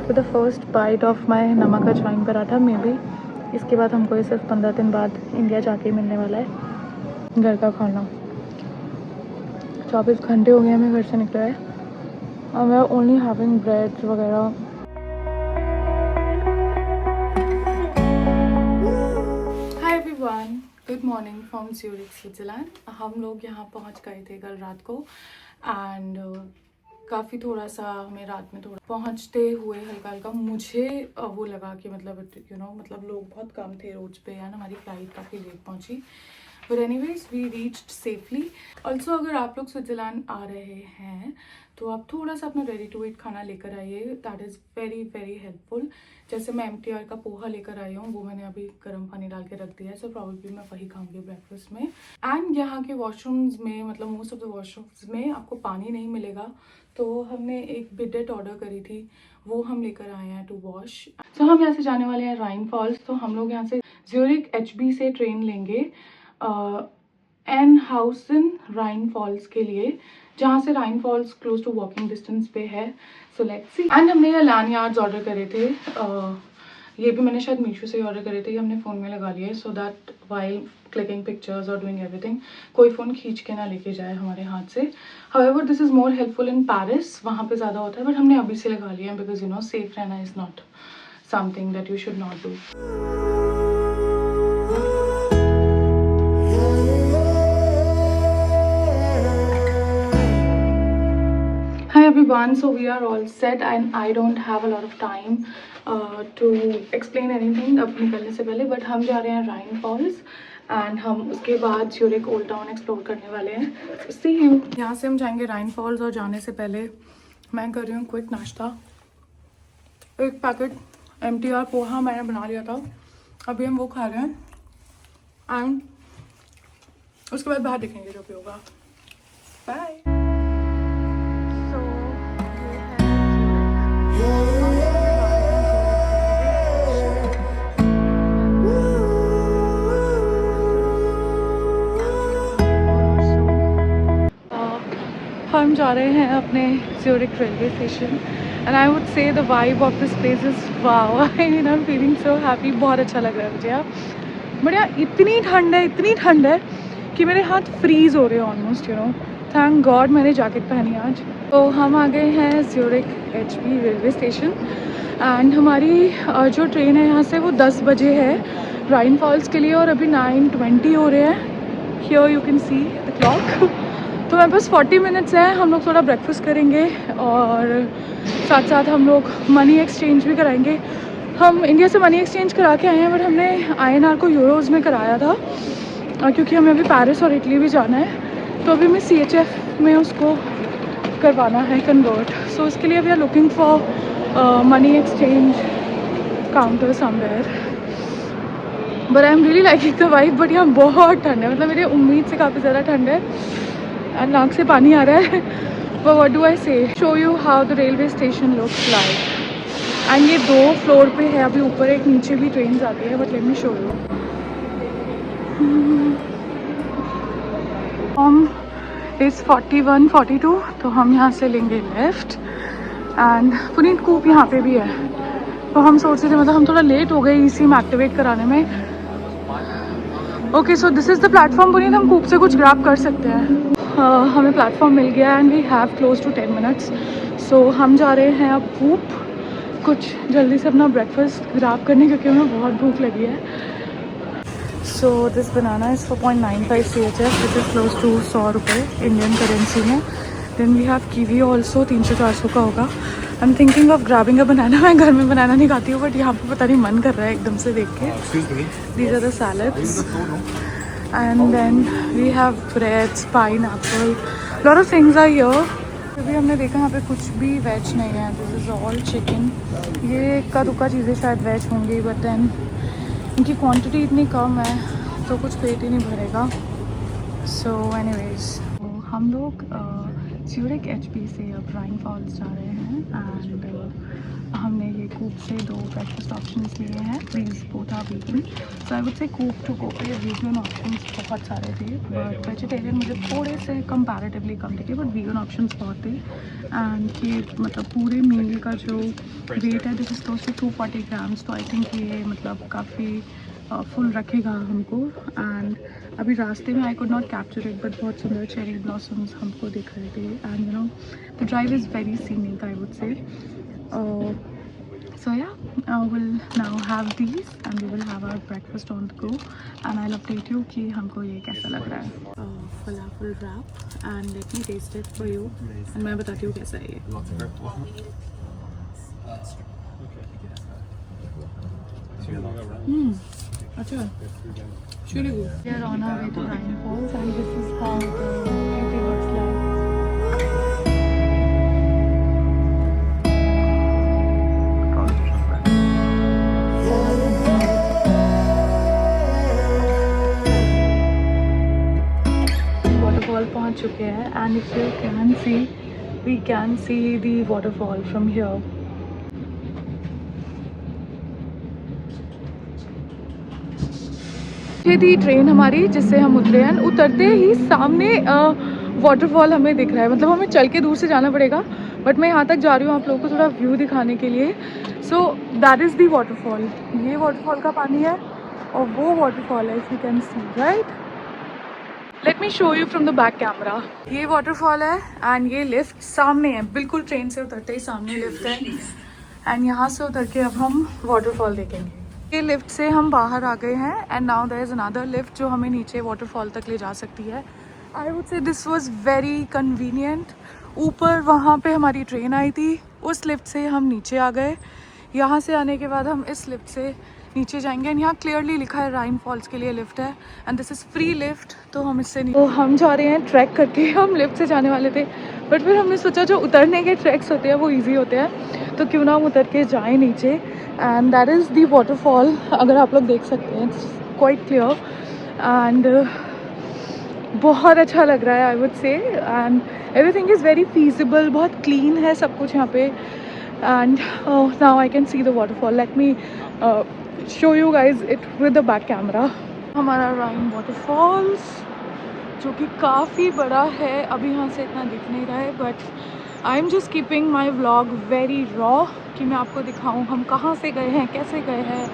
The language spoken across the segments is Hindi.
Start with the first bite of my namak ajwain paratha may be. इसके बाद हमको ये सिर्फ 15 दिन बाद इंडिया जाके मिलने वाला है घर का खाना। 24 घंटे हो गए हमें घर से निकला है और we are only having bread वगैरह। Hi everyone, good morning from Zurich Switzerland. हम लोग यहाँ पहुँच गए थे कल रात को एंड काफ़ी थोड़ा सा हमें रात में थोड़ा पहुँचते हुए हल्का हल्का मुझे वो लगा कि मतलब मतलब लोग बहुत कम थे रोड पे यार, हमारी फ़्लाइट काफ़ी लेट पहुँची। But anyways we reached safely. Also अगर आप लोग स्विट्ज़रलैंड आ रहे हैं तो आप थोड़ा सा अपना रेडी टू ईट खाना लेकर आइए, that is very very helpful. जैसे मैं MTR का पोहा लेकर आई हूँ, वो मैंने अभी गर्म पानी डाल के रख दिया है, सो प्रॉब्लली मैं वही खाऊंगी ब्रेकफास्ट में। एंड यहाँ के वॉशरूम्स में मतलब मोस्ट ऑफ द वॉशरूम्स में आपको पानी नहीं मिलेगा, तो हमने एक बिडेट ऑर्डर करी थी, वो हम लेकर आए हैं टू वॉश। तो हम यहाँ से जाने वाले हैं राइन फॉल्स। तो हम लोग यहाँ से ज्यूरिख HB से ट्रेन लेंगे एनहाउसन राइन फॉल्स के लिए, जहाँ से Rhine Falls close to walking distance पे है। So let's see. एंड हमने ये लैंडयार्ड्स ऑर्डर करे थे, ये भी मैंने शायद मीशो से ही ऑर्डर करे थे, ये हमने फ़ोन में लगा लिए so that while clicking pictures और डूइंग एवरीथिंग कोई फ़ोन खींच के ना लेके जाए हमारे हाथ से। However this is more helpful in Paris, वहाँ पे ज़्यादा होता है, बट हमने अभी से लगा लिया है बिकॉज सेफ रहना is not something that you should not do. Hi everyone, so we are all set and I don't have a lot of time to explain anything अब निकलने से पहले, बट हम जा रहे हैं राइन फॉल्स एंड हम उसके बाद ज्यूरिख ओल्ड टाउन एक्सप्लोर करने वाले हैं। सी यू। यहाँ से हम जाएंगे राइन फॉल्स और जाने से पहले मैं कर रही हूँ क्विक नाश्ता। एक पैकेट MTR पोहा मैंने बना लिया था, अभी हम वो खा रहे हैं एंड उसके बाद बाहर देखेंगे जो भी होगा। बाय। हम जा रहे हैं अपने Zurich railway station and I would से the vibe of this place is wow. I am feeling so happy, बहुत अच्छा लग रहा है मुझे यार। बढ़िया, इतनी ठंड है कि मेरे हाथ फ्रीज हो रहे हैं ऑलमोस्ट, थैंक गॉड मैंने जैकेट पहनी आज। तो हम आ गए हैं Zurich HB railway station and हमारी जो ट्रेन है यहाँ से वो 10 बजे है राइन फॉल्स के लिए और अभी 9:20 हो रहे हैं। Here you can see the clock. तो मेरे पास 40 मिनट्स है, हम लोग थोड़ा ब्रेकफास्ट करेंगे और साथ साथ हम लोग मनी एक्सचेंज भी कराएंगे। हम इंडिया से मनी एक्सचेंज करा के आए हैं, बट हमने INR को यूरोज़ में कराया था क्योंकि हमें अभी पेरिस और इटली भी जाना है, तो अभी मैं CHF में उसको करवाना है कन्वर्ट। सो इसके लिए we are looking for money exchange counter somewhere, but I am really liking the vibe. But यहाँ बहुत ठंड है, मतलब मेरी उम्मीद से काफ़ी ज़्यादा ठंड है एंड नाक से पानी आ रहा है। बट व्हाट डू आई से, show you how the railway station looks like. And ये 2 फ्लोर पे है, अभी ऊपर एक नीचे भी ट्रेन आती है, but let me show you. हम इज़ 41-42, तो हम यहाँ से लेंगे लेफ़्ट एंड पुनीत कूप यहाँ पे भी है। तो हम सोच रहे थे, मतलब हम थोड़ा लेट हो गए eSIM एक्टिवेट कराने में। Okay, so this is the platform Puneet, हम कूप से कुछ ग्रैब कर सकते हैं। हमें प्लेटफॉर्म मिल गया and we have close to 10 minutes. So हम जा रहे हैं अब कूप कुछ जल्दी से अपना ब्रेकफास्ट ग्रैब करने, क्योंकि हमें बहुत भूख लगी है। So this banana is 4.95 CHF which is close to 100 रुपये इंडियन करेंसी में। Then we have kiwi also, 300-400 का होगा। I am thinking of grabbing a banana. मैं घर में बनाना नहीं खाती हूँ, बट यहाँ पे पता नहीं मन कर रहा है एकदम से देख के। These are the salads and then we have breads, pineapple, lot of things are here. अभी हमने देखा यहाँ पे कुछ भी वेज नहीं है, दिस इज़ ऑल चिकन। ये इक्का दुक्का चीज़ें शायद वेज होंगी, बट देन इनकी क्वांटिटी इतनी कम है तो कुछ पेट ही नहीं भरेगा। सो एनीवेज हम लोग ज्यूरिख एचपी से अब राइन फॉल्स जा रहे हैं एंड हमने ये कूप से 2 ब्रेकफास्ट ऑप्शंस लिए हैं। Please both are vegan, so I would say Coop to go पे वीगन ऑप्शंस बहुत सारे थे, बट वेजिटेरियन मुझे थोड़े से कंपैरेटिवली कम दिखे, बट वीगन ऑप्शंस बहुत थे। एंड ये मतलब पूरे मील का जो वेट है this is close to 240 grams, तो आई थिंक ये मतलब काफ़ी फुल रखेगा हमको। एंड अभी रास्ते में I could not capture it, but बहुत सुंदर चेरी ब्लॉसम्स हमको दिख रहे थे and you know the drive is very scenic I would से। So yeah, we'll now have these and we will have our breakfast on the go and I'll update you कि हमको ये कैसा लग रहा है। falafel wrap and let me taste it for you and मैं बताती हूँ कैसा है ये। अच्छा, it's really good. We are on our way to Rhine Falls and this is how the beauty looks like. पहुंच चुके हैं and if you can see we can see the waterfall from here. ये थी ट्रेन हमारी जिससे हम उतरे हैं। उतरते ही सामने वाटरफॉल हमें दिख रहा है, मतलब हमें चल के दूर से जाना पड़ेगा, बट मैं यहाँ तक जा रही हूँ आप लोगों को थोड़ा व्यू दिखाने के लिए। So that is the waterfall. ये वाटरफॉल का पानी है और वो वाटरफॉल है, if you can C right. Let me show you from the back camera. ये वाटरफॉल है एंड ये लिफ्ट सामने है, बिल्कुल ट्रेन से उतरते ही सामने लिफ्ट है एंड यहाँ से उतर के अब हम वाटरफॉल देखेंगे। ये लिफ्ट से हम बाहर आ गए हैं and now there is another lift जो हमें नीचे वाटरफॉल तक ले जा सकती है। I would say this was very convenient. ऊपर वहाँ पे हमारी ट्रेन आई थी, उस लिफ्ट से हम नीचे आ गए। यहाँ से आने के बाद हम इस लिफ्ट से नीचे जाएंगे एंड यहाँ क्लियरली लिखा है राइन फॉल्स के लिए लिफ्ट है and this is free lift. तो हम इससे तो हम जा रहे हैं ट्रैक करके। हम लिफ्ट से जाने वाले थे बट फिर हमने सोचा जो उतरने के ट्रैक्स होते हैं वो इजी होते हैं, तो क्यों ना हम उतर के जाएं नीचे। And that is the waterfall, अगर आप लोग देख सकते हैं इट्स क्वाइट क्लियर एंड बहुत अच्छा लग रहा है I would say. And everything is very feasible, बहुत क्लीन है सब कुछ यहाँ पे। And now I can see the waterfall. Let me show you guys it with the back camera। हमारा राइन वाटरफॉल्स जो कि काफ़ी बड़ा है, अभी यहाँ से इतना दिख नहीं रहा है, but I am just keeping my vlog very raw कि मैं आपको दिखाऊँ हम कहाँ से गए हैं, कैसे गए हैं,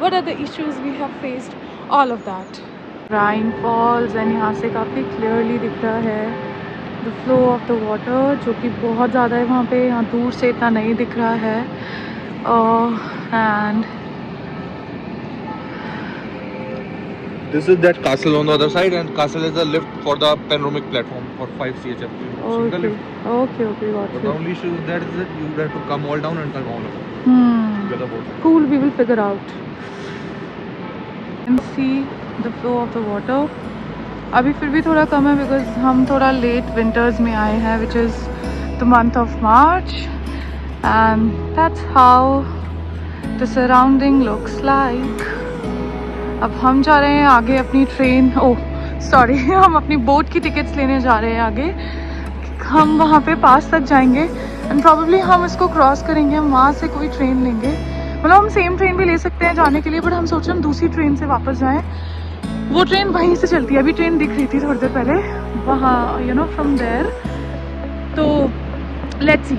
what are the issues we have faced, all of that। Rhine falls and यहाँ से काफ़ी क्लियरली दिख रहा है the flow of the water जो कि बहुत ज़्यादा है वहाँ पे। यहाँ दूर से इतना नहीं दिख रहा है and this is that castle on the other side and castle is a lift for the panoramic platform for 5 CHF. okay got but it। the only issue with that is that you have to come all down and come all up. Get the boat. Cool, we will figure out and see the flow of the water। अभी फिर भी थोड़ा कम है बिकॉज हम थोड़ा लेट विंटर्स में आए हैं which is the month of March and that's how the surrounding looks like. अब हम जा रहे हैं आगे अपनी ट्रेन, सॉरी हम अपनी बोट की टिकट्स लेने जा रहे हैं आगे। हम वहाँ पे पास तक जाएंगे एंड प्रॉब्ली हम इसको क्रॉस करेंगे, हम वहाँ से कोई ट्रेन लेंगे। मतलब हम सेम ट्रेन भी ले सकते हैं जाने के लिए, बट हम सोच रहे हम दूसरी ट्रेन से वापस जाएं। वो ट्रेन वहीं से चलती है, अभी ट्रेन दिख रही थी थोड़ी देर पहले वहाँ, यू नो फ्रॉम देयर। तो लेट्स सी।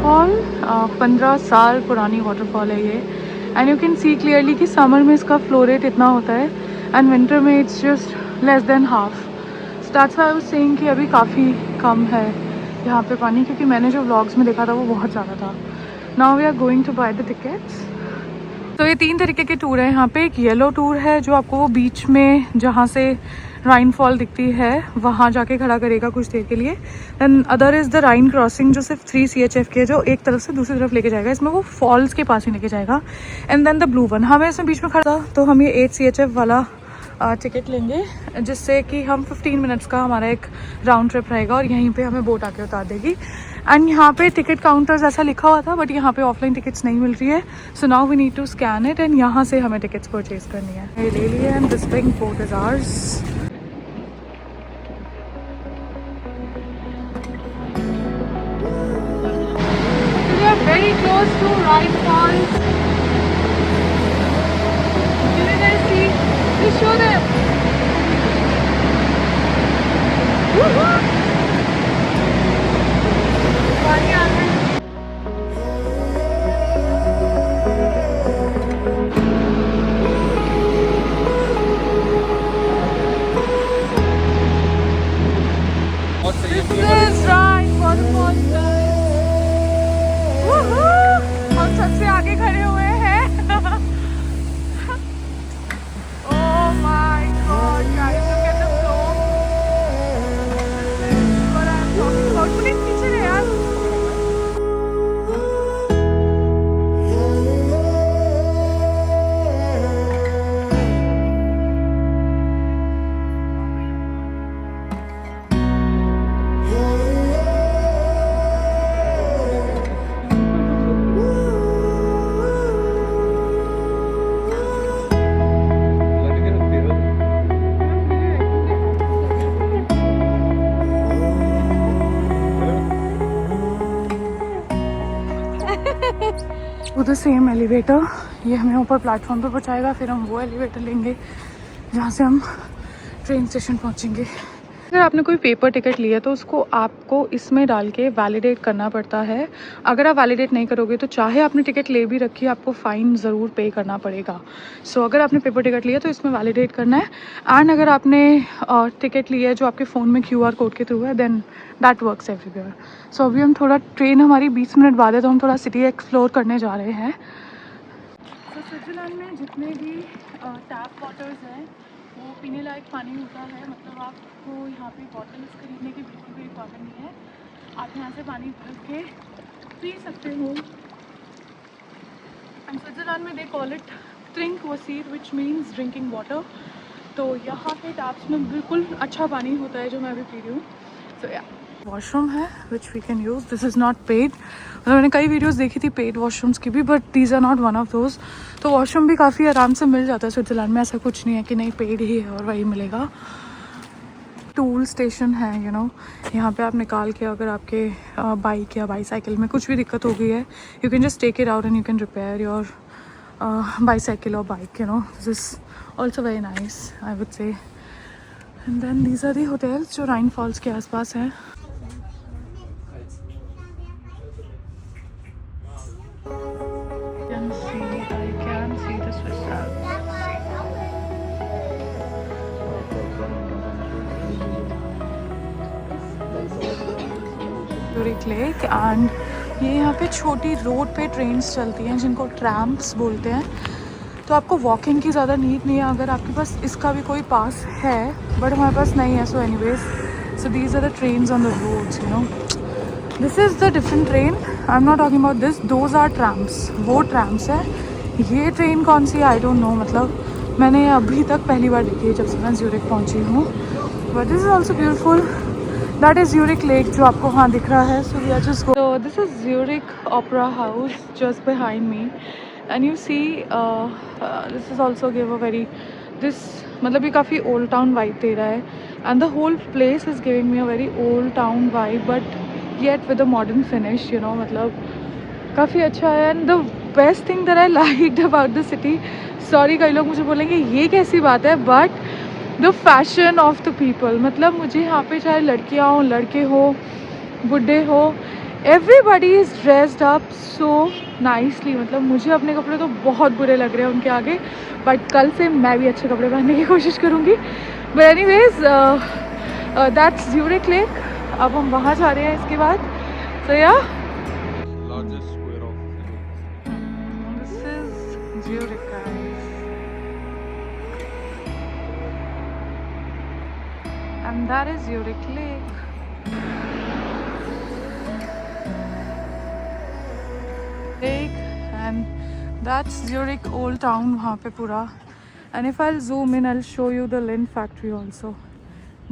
वाटरफॉल 15 साल पुरानी वाटरफॉल है ये and you can see clearly कि समर में इसका फ्लो रेट इतना होता है एंड विंटर में it's just less than half. So that's why I was saying कि अभी काफ़ी कम है यहाँ पे पानी, क्योंकि मैंने जो व्लॉग्स में देखा था वो बहुत ज़्यादा था। Now we are going to buy the tickets. तो ये 3 तरीके के टूर हैं यहाँ पे। एक येलो टूर है जो आपको वो बीच में जहाँ से राइन फॉल दिखती है वहाँ जाके खड़ा करेगा कुछ देर के लिए। Then other is the Rhine crossing जो सिर्फ 3 CHF के, जो एक तरफ से दूसरी तरफ लेके जाएगा, इसमें वो फॉल्स के पास ही लेके जाएगा। And then the blue one, हमें इसमें बीच में खड़ा था तो हम ये 8 CHF वाला टिकट लेंगे जिससे कि हम 15 मिनट्स का हमारा एक राउंड ट्रिप रहेगा और यहीं पे हमें बोट आके उतार देगी एंड यहाँ पे टिकट काउंटर्स ऐसा लिखा हुआ था, बट यहाँ पे ऑफलाइन टिकट्स नहीं मिल रही है. So now we need to scan it and यहाँ से हमें टिकट्स परचेज करनी है. ये ले लिए and this big boat is ours. We are very close to Rhine Falls. Can you guys see? Please show them. Woohoo! पानी आ रहा है. This is Rhine Waterfalls, guys. Woohoo! हम सबसे आगे खड़े हुए हैं. Oh my God, guys, look at the flow. This is what I'm talking about. Police पीछे है यार. उधर सेम एलिवेटर, ये हमें ऊपर प्लेटफॉर्म पर पहुंचाएगा. फिर हम वो एलिवेटर लेंगे जहाँ से हम ट्रेन स्टेशन पहुंचेंगे. अगर आपने कोई पेपर टिकट लिया तो उसको आपको इसमें डाल के वैलिडेट करना पड़ता है. अगर आप वैलिडेट नहीं करोगे तो चाहे आपने टिकट ले भी रखी है, आपको फ़ाइन ज़रूर पे करना पड़ेगा. सो अगर आपने पेपर टिकट लिया तो इसमें वैलिडेट करना है. एंड अगर आपने टिकट लिया है जो आपके फ़ोन में QR कोड के थ्रू है, देन दैट वर्क्स एवरीवेयर. सो अभी हम थोड़ा, ट्रेन हमारी 20 मिनट बाद है तो हम थोड़ा सिटी एक्सप्लोर करने जा रहे हैं. तो स्विट्ज़रलैंड में जितने भी टैप वाटर्स हैं वो पीने लायक पानी होता है. मतलब आपको यहाँ पे बॉटल्स खरीदने की बिल्कुल भी रिक्वायरमेंट नहीं है. आप यहाँ से पानी भर के पी सकते हो. एंड स्विट्ज़रलैंड में दे कॉल इट ट्रिंक वसीर, विच मीन्स ड्रिंकिंग वाटर. तो यहाँ पे टैप्स में बिल्कुल अच्छा पानी होता है जो मैं अभी पी रही हूँ. सो या वॉशरूम है which we can use. This is not paid. मतलब मैंने कई वीडियोस देखी थी पेड वॉशरूम्स की भी, but these are not one of those. तो वॉशरूम भी काफ़ी आराम से मिल जाता है स्विट्ज़रलैंड में. ऐसा कुछ नहीं है कि नहीं पेड ही है और वही मिलेगा. टूल स्टेशन है, यू नो, यहाँ पे आप निकाल के अगर आपके बाइक या बाईसाइकिल में कुछ भी दिक्कत हो गई है, you can just take it out and you can repair your bicycle और bike. You know, this is also very nice, I would say. And then these are the hotels जो राइन फॉल्स के आसपास हैं. I can see the Swiss Alps. Zurich Lake. And ये यहाँ पे छोटी रोड पे ट्रेन्स चलती हैं जिनको ट्रैम्प्स बोलते हैं. तो आपको वॉकिंग की ज़्यादा नीड नहीं है अगर आपके पास इसका भी कोई पास है, बट हमारे पास नहीं है. So anyways, so these are the trains on the roads, you know. This is the different train. I am not talking about this. Those are trams. वो ट्रैम्प्स है. ये ट्रेन कौन सी है आई डोंट नो. मतलब मैंने अभी तक पहली बार देखी है जब से मैं ज्यूरिक पहुंची हूँ. But this is also beautiful. That is Zurich lake जो आपको वहाँ दिख रहा है. So we are just go. तो this is Zurich opera house just behind me. And you see this is also give a very this, मतलब ये काफ़ी ओल्ड टाउन वाइब दे रहा है. And the whole place is giving me a very old town vibe, but yet with a modern finish, you know. मतलब काफ़ी अच्छा है. And the best thing that I liked about the city, sorry कई लोग मुझे बोलेंगे ये कैसी बात है, but the fashion of the people. मतलब मुझे यहाँ पे चाहे लड़कियाँ हो, लड़के हो, बुढ़े हो, everybody is dressed up so nicely. मतलब मुझे अपने कपड़े तो बहुत बुरे लग रहे हैं उनके आगे, बट कल से मैं भी अच्छे कपड़े पहनने की कोशिश करूँगी. But anyways, that's Zurich lake. अब हम वहाँ जा रहे हैं इसके बाद. तो या Largest square of this is Zurich guys. And that is Zurich Lake. Lake, and that's Zurich Old Town वहाँ पे पूरा. And if I'll zoom in, I'll show you the Lindt factory also.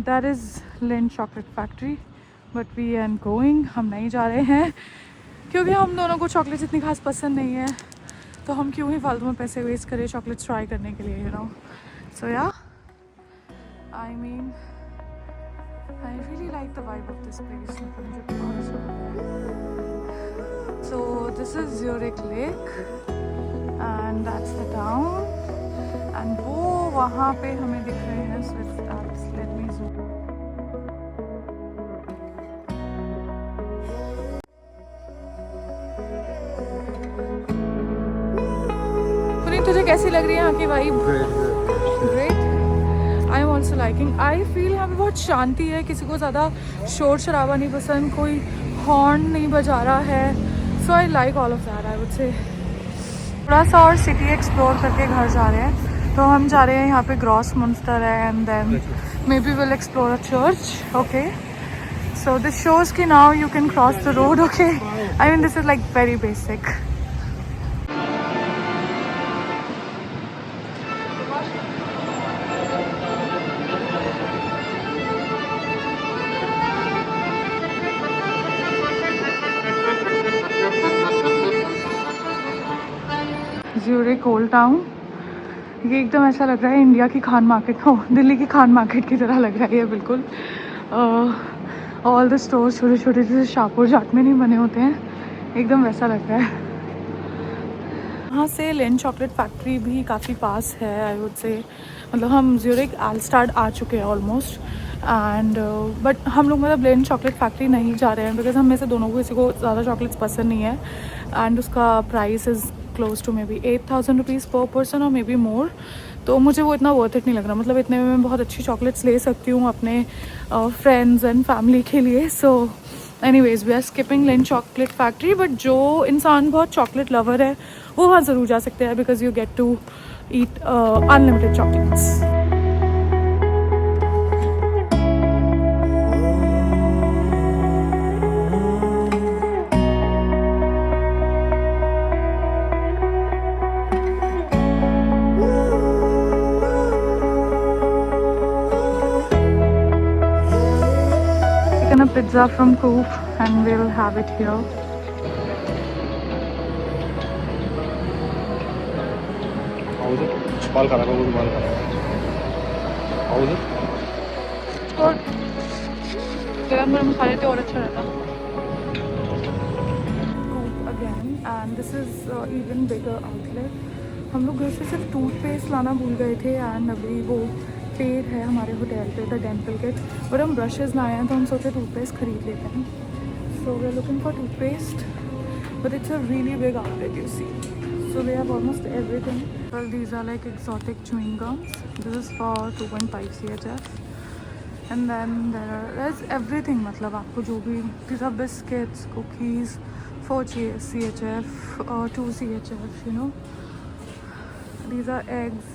That is Lindt chocolate factory. But we are going, हम नहीं जा रहे हैं क्योंकि हम दोनों को चॉकलेट्स इतनी खास पसंद नहीं है, तो हम क्यों ही फालतू में पैसे वेस्ट करें चॉकलेट्स ट्राई करने के लिए, you know. So yeah I mean I really like the vibe of this place. So this is Zurich lake and that's the town, and वो वहाँ पे हमें दिख रहे हैं स्विफ्ट Alps. Let me zoom. Puneet, तुझे कैसी लग रही है यहाँ की vibe? Great. I am also liking. I feel यहाँ पे बहुत शांति है, किसी को ज़्यादा शोर शराबा नहीं पसंद, कोई हॉर्न नहीं बजा रहा है. So I like all of that. I would say थोड़ा सा और सिटी एक्सप्लोर करके घर जा रहे हैं, तो हम जा रहे हैं यहाँ पे ग्रॉस मुंस्टर है, and then maybe will explore a church. Okay, so this shows कि now you can cross the road. Okay, I mean this is like very basic. Zurich old town, ये एकदम ऐसा लग रहा है इंडिया की खान मार्केट, हो दिल्ली की खान मार्केट की तरह लग रहा है ये बिल्कुल. ऑल द स्टोर्स छोटे छोटे जैसे शाहपुर जाट में नहीं बने होते हैं, एकदम वैसा लग रहा है. यहाँ से लेन चॉकलेट फैक्ट्री भी काफ़ी पास है. आई वुड से मतलब हम ज़्यूरिख एल्स्टाड आ चुके हैं ऑलमोस्ट, एंड बट हम लोग मतलब लेन चॉकलेट फैक्ट्री नहीं जा रहे हैं बिकॉज हम में से दोनों को किसी को ज़्यादा चॉकलेट्स पसंद नहीं है, एंड उसका price is close to maybe 8,000 rupees per person और मे बी मोर. तो मुझे वो इतना वर्थ इट नहीं लग रहा. मतलब इतने में मैं बहुत अच्छी चॉकलेट्स ले सकती हूँ अपने फ्रेंड्स एंड फैमिली के लिए. So anyways we are skipping Lindt chocolate factory, but जो इंसान बहुत चॉकलेट लवर है वो वहाँ ज़रूर जा सकते हैं because you get to eat unlimited chocolates. A pizza from Coop and we'll have it here. How is it? Small kara ko small kara. How is it? Good. गरम गरम मसाले तो और अच्छा रहता. Coop again, and this is even bigger outlet. हम लोग घर से सिर्फ टूथपेस्ट लाना भूल गए थे, एंड अभी वो पेड है हमारे होटल पे द डेंटल किट, और हम ब्रशेज़ लाए हैं तो हम सोचे टूथपेस्ट खरीद लेते हैं. So we are looking for toothpaste, but it's a really big outlet you see. So we have almost everything. Well these are like exotic chewing gums. This is for 2.5 CHF, and then there is everything. मतलब आपको जो भी these are biscuits, cookies 4 CHF और 2 CHF, you know. These are eggs.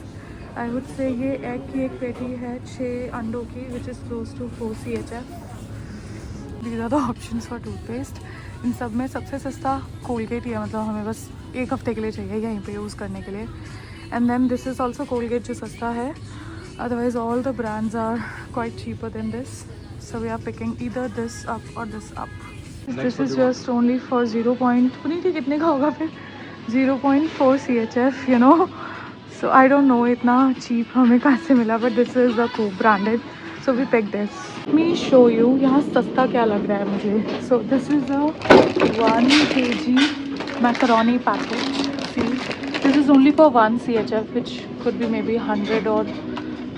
I would say ये एग की एक पेटी है 6 अंडों की, which is close to 4 CHF. These are the options for toothpaste. इन सब में सबसे सस्ता कोलगेट ही है, मतलब हमें बस 1 हफ्ते के लिए चाहिए यहीं पे यूज़ करने के लिए. And then this is also Colgate जो सस्ता है, otherwise all the brands are quite cheaper than this. So we are picking either this up or this up. This is just only for 0. Puneet ये कितने का होगा फिर? 0.4 CHF, you know. So I don't know इतना चीप हमें कहाँ से मिला, but this is the Coop branded. So we pick this. Me show you यहाँ सस्ता क्या लग रहा है मुझे. सो this is a 1 kg macaroni packet. C this is only for 1 CHF, which could be may be 100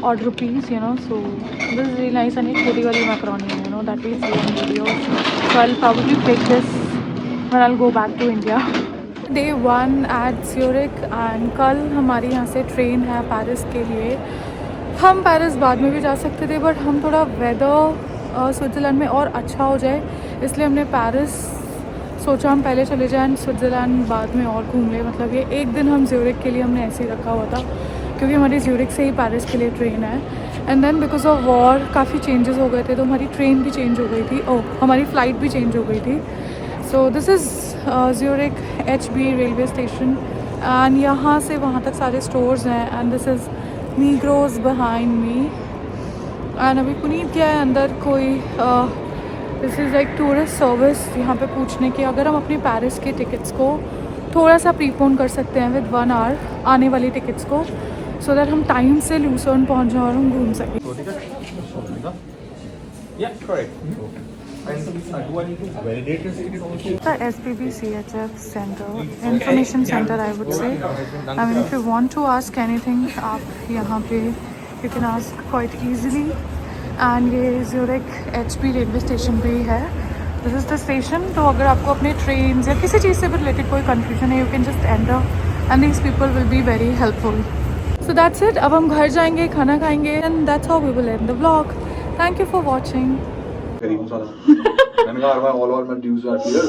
odd rupees, you know. So this is really nice, and it's छोटी वाली मैकरोनी है, you know, that we see in videos. So I'll probably pick this when I'll go back to India. Day 1 at Zurich, and कल हमारी यहाँ से ट्रेन है पेरिस के लिए. हम पेरिस बाद में भी जा सकते थे, बट हम थोड़ा वेदर स्विट्ज़रलैंड में और अच्छा हो जाए इसलिए हमने पेरिस सोचा हम पहले चले जाएँ एंड स्विट्ज़रलैंड बाद में और घूम ले. मतलब ये एक दिन हम ज़्यूरिख के लिए हमने ऐसे ही रखा हुआ था क्योंकि हमारी ज़्यूरिख से ही पेरिस के लिए ट्रेन है. And then because of war काफ़ी चेंजेस हो गए थे, तो हमारी ट्रेन भी चेंज हो गई थी, हमारी फ़्लाइट भी चेंज हो गई थी. So this is Zurich HB railway station, and यहाँ से वहाँ तक सारे स्टोर्स हैं. And this is Migros behind me. And अभी पुनीत गया है अंदर कोई this is like tourist service, यहाँ पे पूछने की अगर हम अपनी पेरिस के टिकट्स को थोड़ा सा प्रीपोन कर सकते हैं विद 1 आवर आने वाली टिकट्स को, सो दैट हम टाइम से लूसर्न पहुँच जाएं और हम घूम सकें. Yeah, correct. And do I need to validate this ticket also? The SPB CHF Center, Information Center I would say. I mean if you want to ask anything, आप यहाँ पे you can ask quite easily. And ये Zurich HP रेलवे स्टेशन पे ही है. This is the station. तो अगर आपको अपने ट्रेन या किसी चीज़ से भी रिलेटेड कोई कन्फ्यूजन है, you can just enter and these people will be very helpful. So that's it. अब हम घर जाएंगे, खाना खाएंगे and that's how we will end the vlog. Thank you for watching. मैंने कहा all our dues are clear.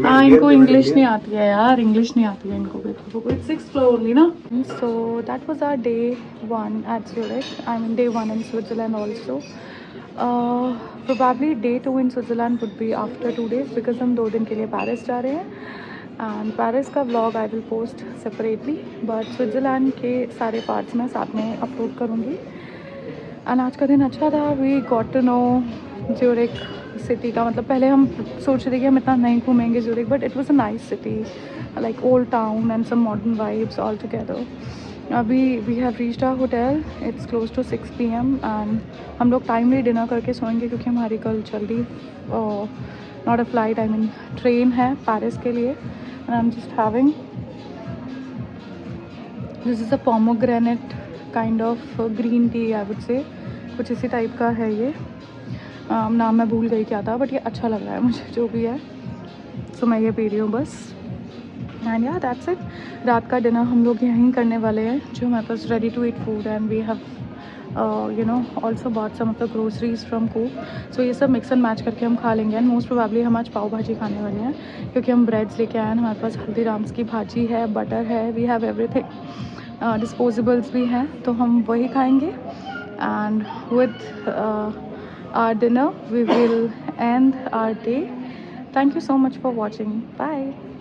हाँ, इनको इंग्लिश नहीं आती है यार, इंग्लिश नहीं आती है इनको भी. It's 6th floor only ना. So that was our day 1 at Zurich. I mean day 1 in Switzerland also. Probably day 2 in Switzerland would be after 2 days because हम 2 दिन के लिए पेरिस जा रहे हैं. And पेरिस का vlog I will post separately, but Switzerland के सारे parts मैं साथ में upload करूँगी. And आज का दिन अच्छा था. We got to know Zurich city का, मतलब पहले हम सोच रहे थे कि हम इतना नहीं घूमेंगे Zurich, but it was a nice city, like old town and some modern vibes all together. अभी we have reached our hotel. It's close to 6 PM and हम लोग टाइमली डिनर करके सोएंगे क्योंकि हमारी कल जल्दी not a flight, I mean train है पेरिस के लिए. and I'm just having this is a pomegranate kind of green tea I would say. कुछ इसी टाइप का है ये. नाम मैं भूल गई क्या था, बट ये अच्छा लग रहा है मुझे जो भी है. सो मैं ये पी रही हूँ बस. एंड या दैट्स इट. रात का डिनर हम लोग यहीं करने वाले हैं जो हमारे पास ready to eat food and we have you know also bought some of the groceries from Coop. So ये सब मिक्स एंड मैच करके हम खा लेंगे. एंड मोस्ट प्रोबेबली हम आज पाव भाजी खाने वाले हैं क्योंकि हम ब्रेड्स लेके आए हैं. हमारे पास हल्दीराम्स की भाजी है, बटर है, वी हैव एवरीथिंग. डिस्पोजेबल्स भी हैं तो हम वही खाएंगे. And with our dinner we will end our day. Thank you so much for watching. Bye.